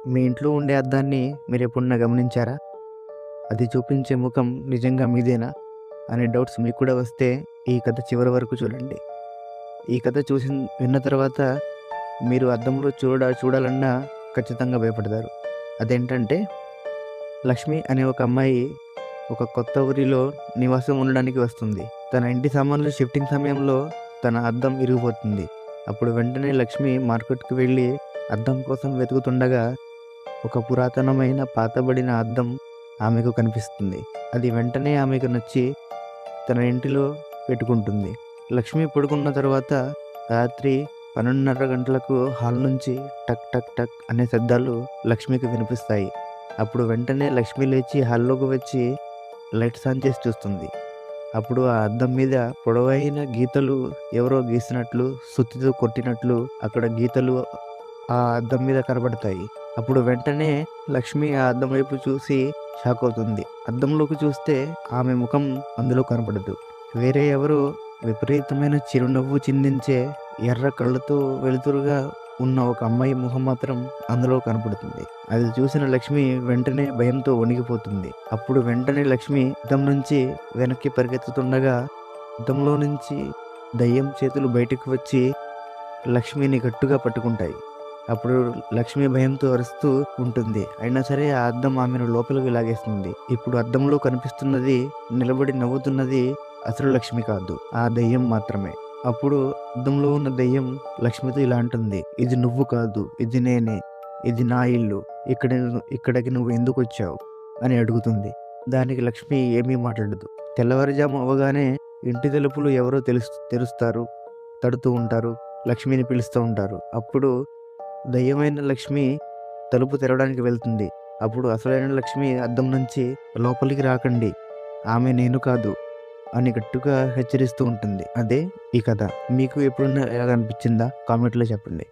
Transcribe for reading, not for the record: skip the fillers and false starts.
మీ ఇంట్లో ఉండే అద్దాన్ని మీరెప్పుడన్నా గమనించారా? అది చూపించే ముఖం నిజంగా మీదేనా అనే డౌట్స్ మీకు కూడా వస్తే ఈ కథ చివరి వరకు చూడండి. ఈ కథ విన్న తర్వాత మీరు అద్దంలో చూడాలన్నా ఖచ్చితంగా భయపడతారు. అదేంటంటే, లక్ష్మి అనే ఒక అమ్మాయి ఒక కొత్త ఊరిలో నివాసం ఉండడానికి వస్తుంది. తన ఇంటి సామాన్లు షిఫ్టింగ్ సమయంలో తన అద్దం ఇరిగిపోతుంది. అప్పుడు వెంటనే లక్ష్మి మార్కెట్‌కి వెళ్ళి అద్దం కోసం వెతుకుతుండగా ఒక పురాతనమైన పాతబడిన అద్దం ఆమెకు కనిపిస్తుంది. అది వెంటనే ఆమెకు నచ్చి తన ఇంటిలో పెట్టుకుంటుంది. లక్ష్మి పడుకున్న తర్వాత రాత్రి 12:30 గంటలకు హాల్ నుంచి టక్ టక్ టక్ అనే శబ్దాలు లక్ష్మికి వినిపిస్తాయి. అప్పుడు వెంటనే లక్ష్మి లేచి హాల్లోకి వచ్చి లైట్స్ ఆన్ చేసి చూస్తుంది. అప్పుడు ఆ అద్దం మీద పొడవైన గీతలు ఎవరో గీసినట్లు, సుత్తితో కొట్టినట్లు అక్కడ గీతలు ఆ అద్దం మీద కనబడతాయి. అప్పుడు వెంటనే లక్ష్మి ఆ అద్దం వైపు చూసి షాక్ అవుతుంది. అద్దంలోకి చూస్తే ఆమె ముఖం అందులో కనపడదు. వేరే ఎవరో విపరీతమైన చిరునవ్వు చిందించే ఎర్ర కళ్ళతో వెలుతురుగా ఉన్న ఒక అమ్మాయి ముఖం మాత్రం అందులో కనపడుతుంది. అది చూసిన లక్ష్మి వెంటనే భయంతో వణికిపోతుంది. అప్పుడు వెంటనే లక్ష్మి అద్దం నుంచి వెనక్కి పరిగెత్తుతుండగా అద్దంలో నుంచి దయ్యం చేతులు బయటకు వచ్చి లక్ష్మిని గట్టిగా పట్టుకుంటాయి. అప్పుడు లక్ష్మి భయంతో అరుస్తూ ఉంటుంది. అయినా సరే ఆ అద్దం ఆమెను లోపలికి లాగేస్తుంది. ఇప్పుడు అద్దంలో కనిపిస్తున్నది, నిలబడి నవ్వుతున్నది అసలు లక్ష్మి కాదు, ఆ దయ్యం మాత్రమే. అప్పుడు అద్దంలో ఉన్న దయ్యం లక్ష్మితో ఇలా అంటుంది, ఇది నువ్వు కాదు, ఇది నేనే, ఇది నా ఇల్లు, ఇక్కడికి నువ్వు ఎందుకు వచ్చావు అని అడుగుతుంది. దానికి లక్ష్మి ఏమీ మాట్లాడదు. తెల్లవారుజాము అవగానే ఇంటి తలుపులు ఎవరో తెరుస్తారు, తడుతూ ఉంటారు, లక్ష్మిని పిలుస్తూ ఉంటారు. అప్పుడు దయ్యమైన లక్ష్మి తలుపు తెరవడానికి వెళ్తుంది. అప్పుడు అసలైన లక్ష్మి అద్దం నుంచి లోపలికి రాకండి, ఆమె నేను కాదు అని గట్టిగా హెచ్చరిస్తూ ఉంటుంది. అదే ఈ కథ. మీకు ఎప్పుడన్నా ఎలా అనిపించిందా? కామెంట్లో చెప్పండి.